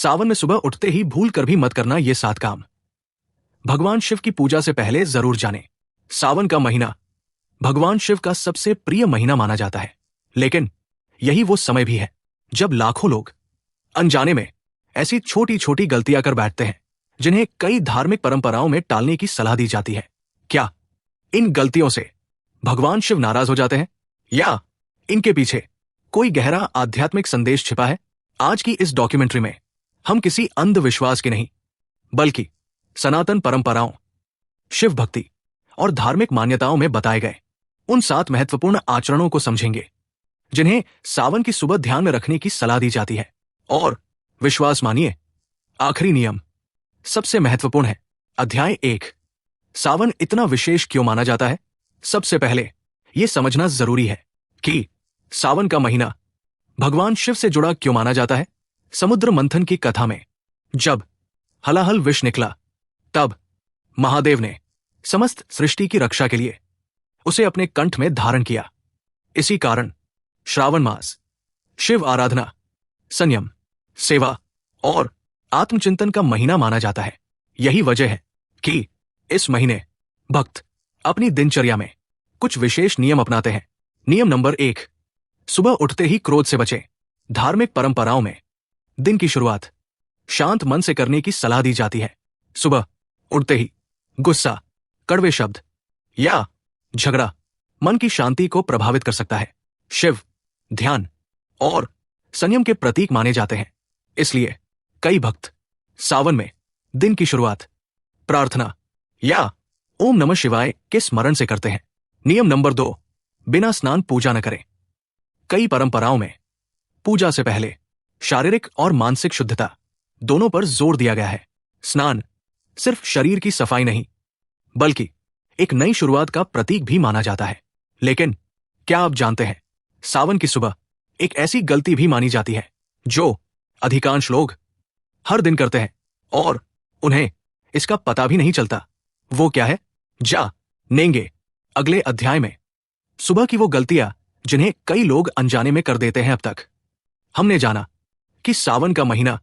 सावन में सुबह उठते ही भूल कर भी मत करना ये 7 काम। भगवान शिव की पूजा से पहले जरूर जानें। सावन का महीना भगवान शिव का सबसे प्रिय महीना माना जाता है, लेकिन यही वो समय भी है जब लाखों लोग अनजाने में ऐसी छोटी छोटी गलतियां कर बैठते हैं जिन्हें कई धार्मिक परंपराओं में टालने की सलाह दी जाती है। क्या इन गलतियों से भगवान शिव नाराज हो जाते हैं या इनके पीछे कोई गहरा आध्यात्मिक संदेश छिपा है? आज की इस डॉक्यूमेंट्री में हम किसी अंधविश्वास की नहीं बल्कि सनातन परंपराओं, शिव भक्ति और धार्मिक मान्यताओं में बताए गए उन 7 महत्वपूर्ण आचरणों को समझेंगे जिन्हें सावन की सुबह ध्यान में रखने की सलाह दी जाती है। और विश्वास मानिए, आखिरी नियम सबसे महत्वपूर्ण है। अध्याय 1, सावन इतना विशेष क्यों माना जाता है? सबसे पहले यह समझना जरूरी है कि सावन का महीना भगवान शिव से जुड़ा क्यों माना जाता है। समुद्र मंथन की कथा में जब हलाहल विष निकला, तब महादेव ने समस्त सृष्टि की रक्षा के लिए उसे अपने कंठ में धारण किया। इसी कारण श्रावण मास शिव आराधना, संयम, सेवा और आत्मचिंतन का महीना माना जाता है। यही वजह है कि इस महीने भक्त अपनी दिनचर्या में कुछ विशेष नियम अपनाते हैं। नियम नंबर 1, सुबह उठते ही क्रोध से बचें। धार्मिक परंपराओं में दिन की शुरुआत शांत मन से करने की सलाह दी जाती है। सुबह उठते ही गुस्सा, कड़वे शब्द या झगड़ा मन की शांति को प्रभावित कर सकता है। शिव ध्यान और संयम के प्रतीक माने जाते हैं, इसलिए कई भक्त सावन में दिन की शुरुआत प्रार्थना या ओम नमः शिवाय के स्मरण से करते हैं। नियम नंबर 2, बिना स्नान पूजा न करें। कई परंपराओं में पूजा से पहले शारीरिक और मानसिक शुद्धता दोनों पर जोर दिया गया है। स्नान सिर्फ शरीर की सफाई नहीं बल्कि एक नई शुरुआत का प्रतीक भी माना जाता है। लेकिन क्या आप जानते हैं, सावन की सुबह एक ऐसी गलती भी मानी जाती है जो अधिकांश लोग हर दिन करते हैं और उन्हें इसका पता भी नहीं चलता। वो क्या है, जानेंगे अगले अध्याय में। सुबह की वो गलतियां जिन्हें कई लोग अनजाने में कर देते हैं। अब तक हमने जाना कि सावन का महीना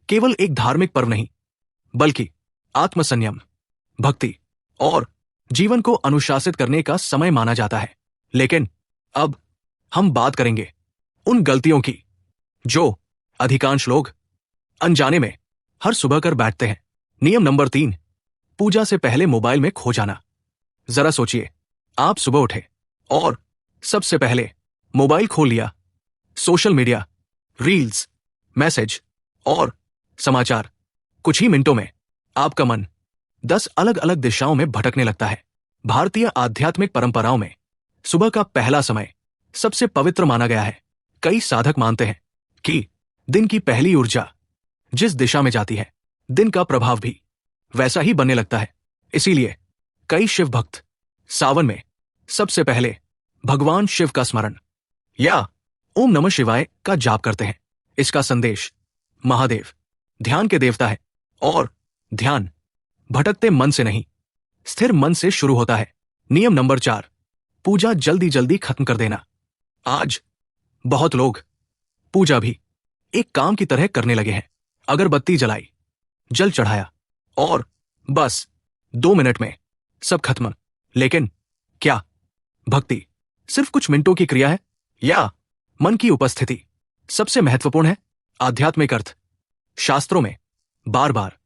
केवल एक धार्मिक पर्व नहीं बल्कि आत्मसंयम, भक्ति और जीवन को अनुशासित करने का समय माना जाता है। लेकिन अब हम बात करेंगे उन गलतियों की जो अधिकांश लोग अनजाने में हर सुबह कर बैठते हैं। नियम नंबर 3, पूजा से पहले मोबाइल में खो जाना। जरा सोचिए, आप सुबह उठे और सबसे पहले मोबाइल खोल लिया। सोशल मीडिया, रील्स, मैसेज और समाचार, कुछ ही मिनटों में आपका मन 10 अलग अलग दिशाओं में भटकने लगता है। भारतीय आध्यात्मिक परंपराओं में सुबह का पहला समय सबसे पवित्र माना गया है। कई साधक मानते हैं कि दिन की पहली ऊर्जा जिस दिशा में जाती है, दिन का प्रभाव भी वैसा ही बनने लगता है। इसीलिए कई शिव भक्त सावन में सबसे पहले भगवान शिव का स्मरण या ओम नमः शिवाय का जाप करते हैं। इसका संदेश, महादेव ध्यान के देवता है और ध्यान भटकते मन से नहीं, स्थिर मन से शुरू होता है। नियम नंबर 4, पूजा जल्दी जल्दी खत्म कर देना। आज बहुत लोग पूजा भी एक काम की तरह करने लगे हैं। अगरबत्ती जलाई, जल चढ़ाया और बस 2 मिनट में सब खत्म। लेकिन क्या भक्ति सिर्फ कुछ मिनटों की क्रिया है या मन की उपस्थिति सबसे महत्वपूर्ण है? आध्यात्मिक अर्थ शास्त्रों में बार बार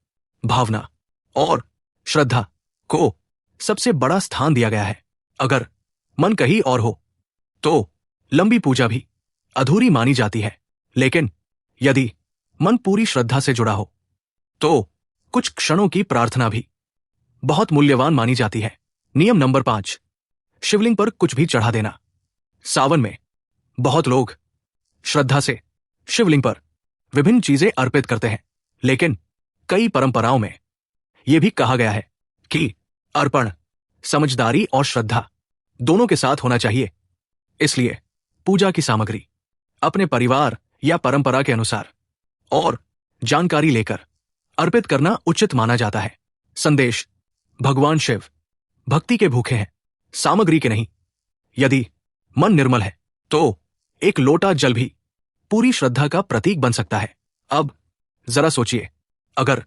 भावना और श्रद्धा को सबसे बड़ा स्थान दिया गया है। अगर मन कहीं और हो तो लंबी पूजा भी अधूरी मानी जाती है। लेकिन यदि मन पूरी श्रद्धा से जुड़ा हो तो कुछ क्षणों की प्रार्थना भी बहुत मूल्यवान मानी जाती है। नियम नंबर 5, शिवलिंग पर कुछ भी चढ़ा देना। सावन में बहुत लोग श्रद्धा से शिवलिंग पर विभिन्न चीजें अर्पित करते हैं, लेकिन कई परंपराओं में यह भी कहा गया है कि अर्पण समझदारी और श्रद्धा दोनों के साथ होना चाहिए। इसलिए पूजा की सामग्री अपने परिवार या परंपरा के अनुसार और जानकारी लेकर अर्पित करना उचित माना जाता है। संदेश, भगवान शिव भक्ति के भूखे हैं, सामग्री के नहीं। यदि मन निर्मल है तो एक लोटा जल भी पूरी श्रद्धा का प्रतीक बन सकता है। अब जरा सोचिए, अगर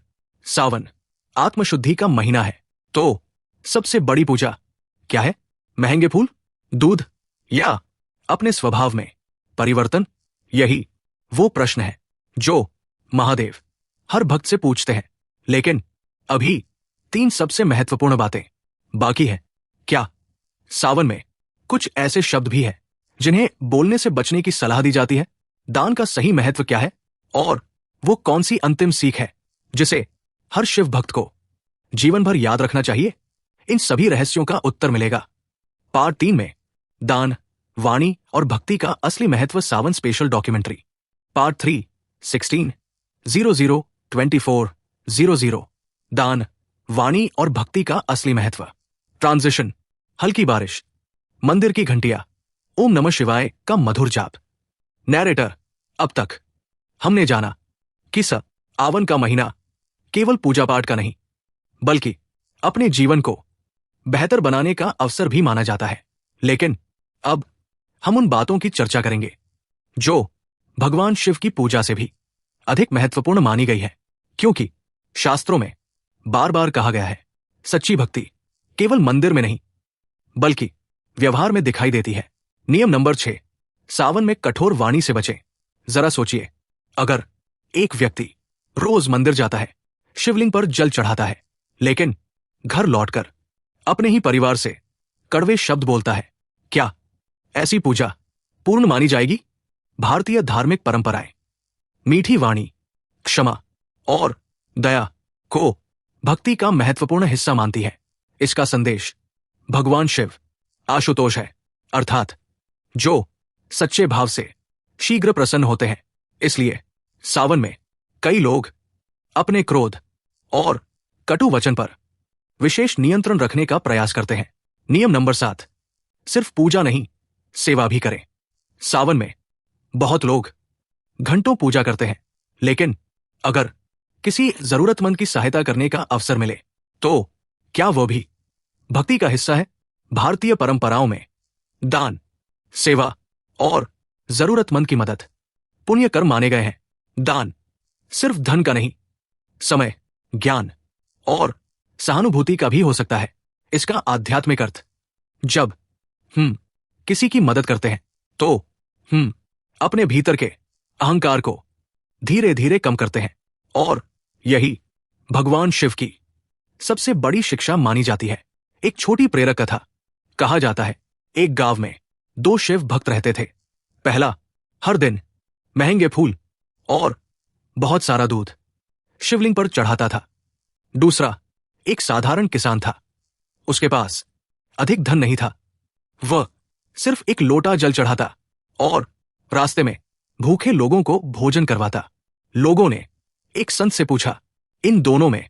सावन आत्मशुद्धि का महीना है तो सबसे बड़ी पूजा क्या है? महंगे फूल, दूध या अपने स्वभाव में परिवर्तन? यही वो प्रश्न है जो महादेव हर भक्त से पूछते हैं। लेकिन अभी 3 सबसे महत्वपूर्ण बातें बाकी हैं। क्या सावन में कुछ ऐसे शब्द भी हैं जिन्हें बोलने से बचने की सलाह दी जाती है? दान का सही महत्व क्या है? और वो कौन सी अंतिम सीख है जिसे हर शिव भक्त को जीवन भर याद रखना चाहिए? इन सभी रहस्यों का उत्तर मिलेगा पार्ट 3 में। दान, वाणी और भक्ति का असली महत्व, सावन स्पेशल डॉक्यूमेंट्री। पार्ट 3, 16/00/24/00। दान, वाणी और भक्ति का असली महत्व। ट्रांजिशन, हल्की बारिश, मंदिर की घंटियां, ओम नमः शिवाय का मधुर जाप। नैरेटर, अब तक हमने जाना कि सावन का महीना केवल पूजा पाठ का नहीं बल्कि अपने जीवन को बेहतर बनाने का अवसर भी माना जाता है। लेकिन अब हम उन बातों की चर्चा करेंगे जो भगवान शिव की पूजा से भी अधिक महत्वपूर्ण मानी गई है, क्योंकि शास्त्रों में बार बार कहा गया है, सच्ची भक्ति केवल मंदिर में नहीं बल्कि व्यवहार में दिखाई देती है। नियम नंबर 6, सावन में कठोर वाणी से बचें। जरा सोचिए, अगर एक व्यक्ति रोज मंदिर जाता है, शिवलिंग पर जल चढ़ाता है, लेकिन घर लौटकर अपने ही परिवार से कड़वे शब्द बोलता है, क्या ऐसी पूजा पूर्ण मानी जाएगी? भारतीय धार्मिक परंपराएं मीठी वाणी, क्षमा और दया को भक्ति का महत्वपूर्ण हिस्सा मानती है। इसका संदेश भगवान शिव आशुतोष है, अर्थात जो सच्चे भाव से शीघ्र प्रसन्न होते हैं। इसलिए सावन में कई लोग अपने क्रोध और कटु वचन पर विशेष नियंत्रण रखने का प्रयास करते हैं। नियम नंबर 7, सिर्फ पूजा नहीं, सेवा भी करें। सावन में बहुत लोग घंटों पूजा करते हैं, लेकिन अगर किसी जरूरतमंद की सहायता करने का अवसर मिले तो क्या वो भी भक्ति का हिस्सा है? भारतीय परंपराओं में दान, सेवा और जरूरतमंद की मदद पुण्य कर्म माने गए हैं। दान सिर्फ धन का नहीं, समय, ज्ञान और सहानुभूति का भी हो सकता है। इसका आध्यात्मिक अर्थ, जब किसी की मदद करते हैं तो अपने भीतर के अहंकार को धीरे धीरे कम करते हैं, और यही भगवान शिव की सबसे बड़ी शिक्षा मानी जाती है। एक छोटी प्रेरक कथा। कहा जाता है, एक गांव में 2 शिव भक्त रहते थे। पहला हर दिन महंगे फूल और बहुत सारा दूध शिवलिंग पर चढ़ाता था। दूसरा एक साधारण किसान था। उसके पास अधिक धन नहीं था। वह सिर्फ एक लोटा जल चढ़ाता और रास्ते में भूखे लोगों को भोजन करवाता। लोगों ने एक संत से पूछा, इन दोनों में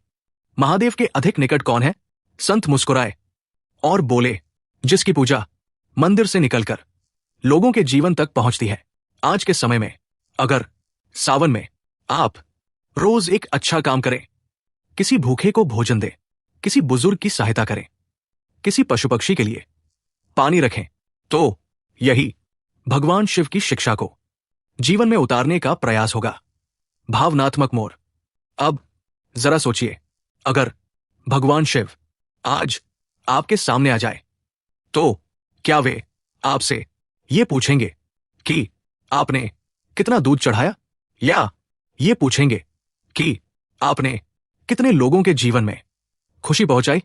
महादेव के अधिक निकट कौन है? संत मुस्कुराए और बोले, जिसकी पूजा मंदिर से निकलकर लोगों के जीवन तक पहुंचती है। आज के समय में अगर सावन में आप रोज एक अच्छा काम करें, किसी भूखे को भोजन दें, किसी बुजुर्ग की सहायता करें, किसी पशु पक्षी के लिए पानी रखें, तो यही भगवान शिव की शिक्षा को जीवन में उतारने का प्रयास होगा। भावनात्मक मोड़। अब जरा सोचिए, अगर भगवान शिव आज आपके सामने आ जाए तो क्या वे आपसे ये पूछेंगे कि आपने कितना दूध चढ़ाया, या ये पूछेंगे कि आपने कितने लोगों के जीवन में खुशी पहुंचाई?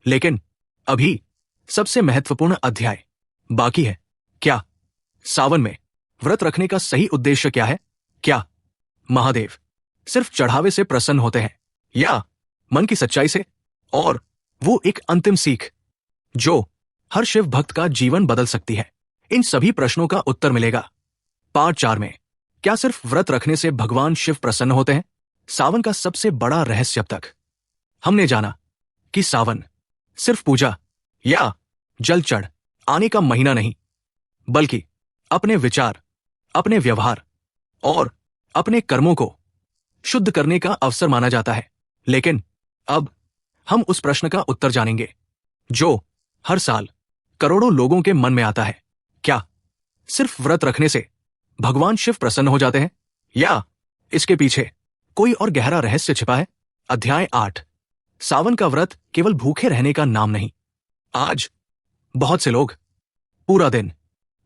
लेकिन अभी सबसे महत्वपूर्ण अध्याय बाकी है। क्या सावन में व्रत रखने का सही उद्देश्य क्या है? क्या महादेव सिर्फ चढ़ावे से प्रसन्न होते हैं या मन की सच्चाई से? और वो एक अंतिम सीख जो हर शिव भक्त का जीवन बदल सकती है। इन सभी प्रश्नों का उत्तर मिलेगा पार्ट 4 में। क्या सिर्फ व्रत रखने से भगवान शिव प्रसन्न होते हैं? सावन का सबसे बड़ा रहस्य। अब तक हमने जाना कि सावन सिर्फ पूजा या जल चढ़ आने का महीना नहीं, बल्कि अपने विचार, अपने व्यवहार और अपने कर्मों को शुद्ध करने का अवसर माना जाता है। लेकिन अब हम उस प्रश्न का उत्तर जानेंगे जो हर साल करोड़ों लोगों के मन में आता है। क्या सिर्फ व्रत रखने से भगवान शिव प्रसन्न हो जाते हैं, या इसके पीछे कोई और गहरा रहस्य छिपा है? अध्याय 8। सावन का व्रत केवल भूखे रहने का नाम नहीं। आज बहुत से लोग पूरा दिन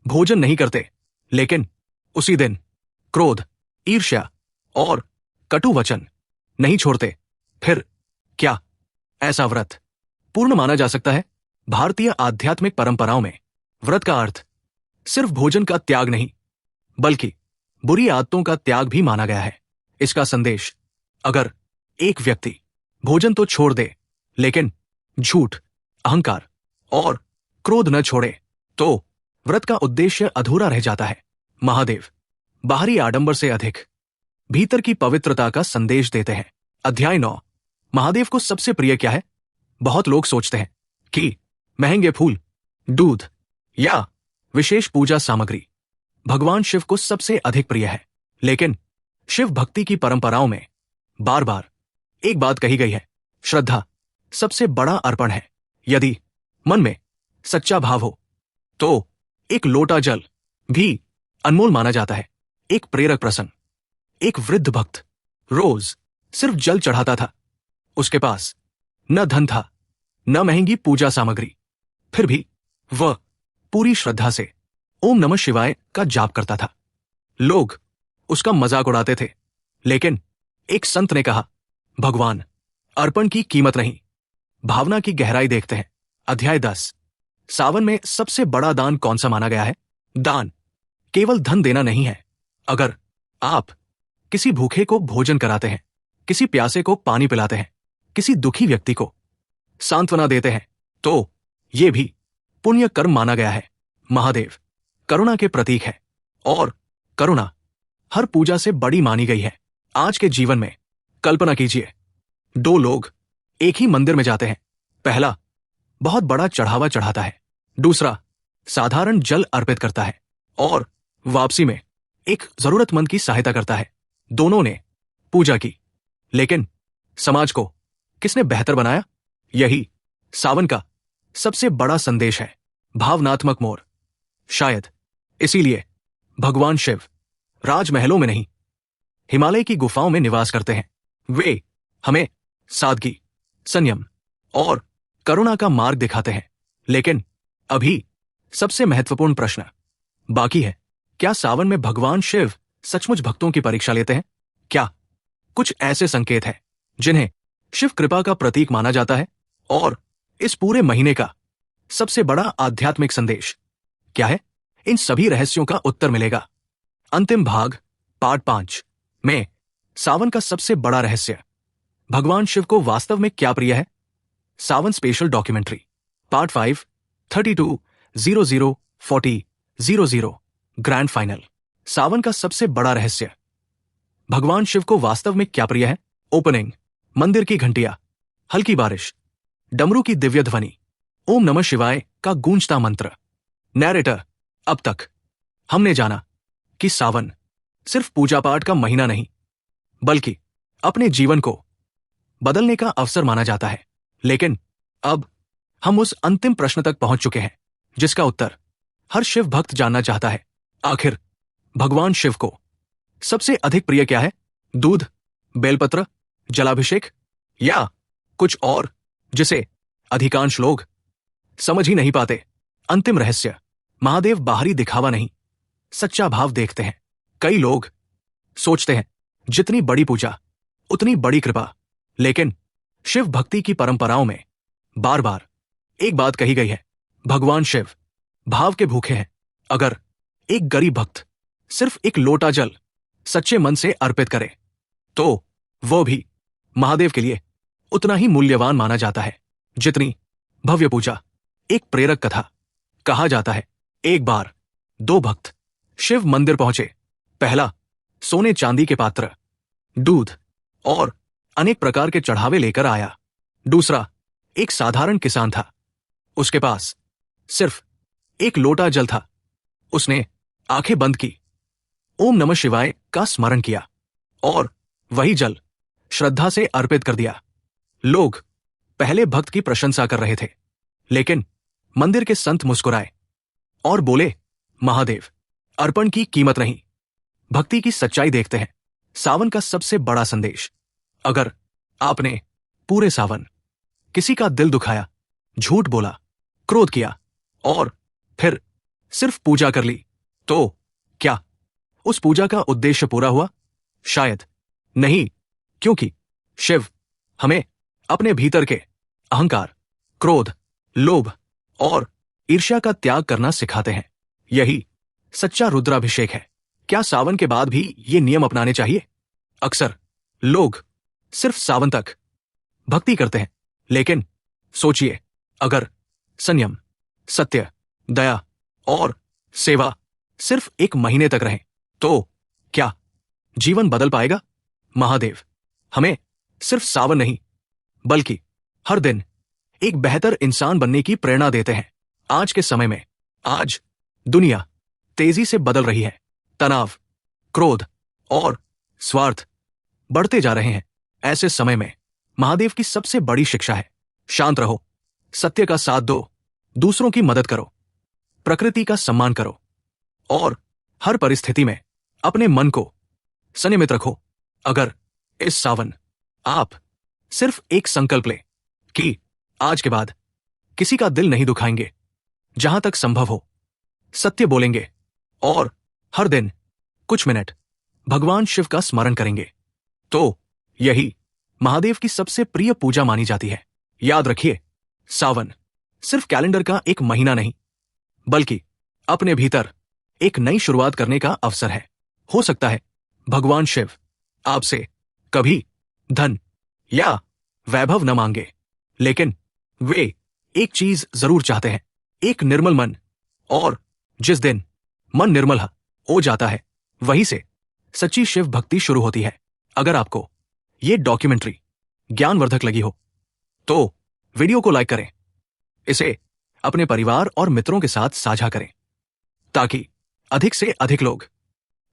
भोजन नहीं करते, लेकिन उसी दिन क्रोध, ईर्ष्या और कटु वचन नहीं छोड़ते। फिर क्या ऐसा व्रत पूर्ण माना जा सकता है? भारतीय आध्यात्मिक परंपराओं में व्रत का अर्थ सिर्फ भोजन का त्याग नहीं, बल्कि बुरी आदतों का त्याग भी माना गया है। इसका संदेश, अगर एक व्यक्ति भोजन तो छोड़ दे, लेकिन झूठ, अहंकार और क्रोध न छोड़े, तो व्रत का उद्देश्य अधूरा रह जाता है। महादेव बाहरी आडंबर से अधिक भीतर की पवित्रता का संदेश देते हैं। अध्याय 9। महादेव को सबसे प्रिय क्या है? बहुत लोग सोचते हैं कि महंगे फूल, दूध या विशेष पूजा सामग्री भगवान शिव को सबसे अधिक प्रिय है। लेकिन शिव भक्ति की परंपराओं में बार बार एक बात कही गई है, श्रद्धा सबसे बड़ा अर्पण है। यदि मन में सच्चा भाव हो, तो एक लोटा जल भी अनमोल माना जाता है। एक प्रेरक प्रसंग, एक वृद्ध भक्त रोज सिर्फ जल चढ़ाता था। उसके पास न धन था, न महंगी पूजा सामग्री, फिर भी वह पूरी श्रद्धा से ओम नमः शिवाय का जाप करता था। लोग उसका मजाक उड़ाते थे, लेकिन एक संत ने कहा, भगवान अर्पण की कीमत नहीं, भावना की गहराई देखते हैं। अध्याय 10। सावन में सबसे बड़ा दान कौन सा माना गया है? दान केवल धन देना नहीं है। अगर आप किसी भूखे को भोजन कराते हैं, किसी प्यासे को पानी पिलाते हैं, किसी दुखी व्यक्ति को सांत्वना देते हैं, तो यह भी पुण्य कर्म माना गया है। महादेव करुणा के प्रतीक है, और करुणा हर पूजा से बड़ी मानी गई है। आज के जीवन में कल्पना कीजिए, दो लोग एक ही मंदिर में जाते हैं। पहला बहुत बड़ा चढ़ावा चढ़ाता है, दूसरा साधारण जल अर्पित करता है और वापसी में एक जरूरतमंद की सहायता करता है। दोनों ने पूजा की, लेकिन समाज को किसने बेहतर बनाया? यही सावन का सबसे बड़ा संदेश है, भावनात्मक मोड़। शायद इसीलिए भगवान शिव राजमहलों में नहीं, हिमालय की गुफाओं में निवास करते हैं। वे हमें सादगी, संयम और करुणा का मार्ग दिखाते हैं। लेकिन अभी सबसे महत्वपूर्ण प्रश्न बाकी है, क्या सावन में भगवान शिव सचमुच भक्तों की परीक्षा लेते हैं? क्या कुछ ऐसे संकेत हैं जिन्हें शिव कृपा का प्रतीक माना जाता है? और इस पूरे महीने का सबसे बड़ा आध्यात्मिक संदेश क्या है? इन सभी रहस्यों का उत्तर मिलेगा अंतिम भाग पार्ट 5 में। सावन का सबसे बड़ा रहस्य, भगवान शिव को वास्तव में क्या प्रिय है? Sawan special documentary part 5 32004000 grand final. Sawan का सबसे बड़ा रहस्य, भगवान शिव को वास्तव में क्या प्रिय है? ओपनिंग, मंदिर की घंटियां, हल्की बारिश, डमरू की दिव्य ध्वनि, ओम नमः शिवाय का गूंजता मंत्र। नैरेटर, अब तक हमने जाना कि सावन सिर्फ पूजा पाठ का महीना नहीं, बल्कि अपने जीवन को बदलने का अवसर माना जाता है। लेकिन अब हम उस अंतिम प्रश्न तक पहुंच चुके हैं जिसका उत्तर हर शिव भक्त जानना चाहता है। आखिर भगवान शिव को सबसे अधिक प्रिय क्या है? दूध, बेलपत्र, जलाभिषेक या कुछ और जिसे अधिकांश लोग समझ ही नहीं पाते? अंतिम रहस्य, महादेव बाहरी दिखावा नहीं, सच्चा भाव देखते हैं। कई लोग सोचते हैं जितनी बड़ी पूजा उतनी बड़ी कृपा, लेकिन शिव भक्ति की परंपराओं में बार बार एक बात कही गई है, भगवान शिव भाव के भूखे हैं। अगर एक गरीब भक्त सिर्फ एक लोटा जल सच्चे मन से अर्पित करे, तो वो भी महादेव के लिए उतना ही मूल्यवान माना जाता है जितनी भव्य पूजा। एक प्रेरक कथा, कहा जाता है एक बार दो भक्त शिव मंदिर पहुंचे। पहला सोने चांदी के पात्र, दूध और अनेक प्रकार के चढ़ावे लेकर आया। दूसरा एक साधारण किसान था, उसके पास सिर्फ एक लोटा जल था। उसने आंखें बंद की, ओम नमः शिवाय का स्मरण किया और वही जल श्रद्धा से अर्पित कर दिया। लोग पहले भक्त की प्रशंसा कर रहे थे, लेकिन मंदिर के संत मुस्कुराए और बोले, महादेव अर्पण की कीमत नहीं, भक्ति की सच्चाई देखते हैं। सावन का सबसे बड़ा संदेश। अगर आपने पूरे सावन किसी का दिल दुखाया, झूठ बोला, क्रोध किया और फिर सिर्फ पूजा कर ली, तो क्या उस पूजा का उद्देश्य पूरा हुआ? शायद नहीं, क्योंकि शिव हमें अपने भीतर के अहंकार, क्रोध, लोभ और ईर्ष्या का त्याग करना सिखाते हैं। यही सच्चा रुद्राभिषेक है। क्या सावन के बाद भी ये नियम अपनाने चाहिए? अक्सर लोग सिर्फ सावन तक भक्ति करते हैं, लेकिन सोचिए, अगर संयम, सत्य, दया और सेवा सिर्फ 1 महीने तक रहें, तो क्या जीवन बदल पाएगा? महादेव हमें सिर्फ सावन नहीं, बल्कि हर दिन एक बेहतर इंसान बनने की प्रेरणा देते हैं। आज के समय में, आज दुनिया तेजी से बदल रही है। तनाव, क्रोध और स्वार्थ बढ़ते जा रहे हैं। ऐसे समय में महादेव की सबसे बड़ी शिक्षा है, शांत रहो, सत्य का साथ दो, दूसरों की मदद करो, प्रकृति का सम्मान करो और हर परिस्थिति में अपने मन को संयमित रखो। अगर इस सावन आप सिर्फ एक संकल्प लें कि आज के बाद किसी का दिल नहीं दुखाएंगे, जहां तक संभव हो सत्य बोलेंगे और हर दिन कुछ मिनट भगवान शिव का स्मरण करेंगे, तो यही महादेव की सबसे प्रिय पूजा मानी जाती है। याद रखिए, सावन सिर्फ कैलेंडर का एक महीना नहीं, बल्कि अपने भीतर एक नई शुरुआत करने का अवसर है। हो सकता है भगवान शिव आपसे कभी धन या वैभव न मांगे, लेकिन वे एक चीज जरूर चाहते हैं, एक निर्मल मन। और जिस दिन मन निर्मल हो जाता है, वहीं से सच्ची शिव भक्ति शुरू होती है। अगर आपको ये डॉक्यूमेंट्री ज्ञानवर्धक लगी हो, तो वीडियो को लाइक करें, इसे अपने परिवार और मित्रों के साथ साझा करें, ताकि अधिक से अधिक लोग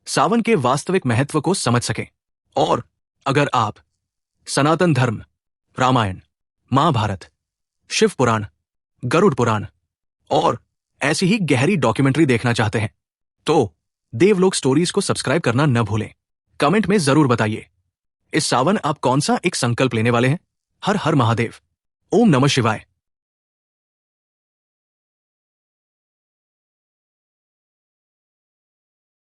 सावन के वास्तविक महत्व को समझ सकें। और अगर आप सनातन धर्म, रामायण, महाभारत, शिव पुराण, गरुड़ पुराण और ऐसी ही गहरी डॉक्यूमेंट्री देखना चाहते हैं, तो देवलोक स्टोरीज को सब्सक्राइब करना न भूलें। कमेंट में जरूर बताइए, इस सावन आप कौन सा एक संकल्प लेने वाले हैं? हर हर महादेव। ओम नमः शिवाय।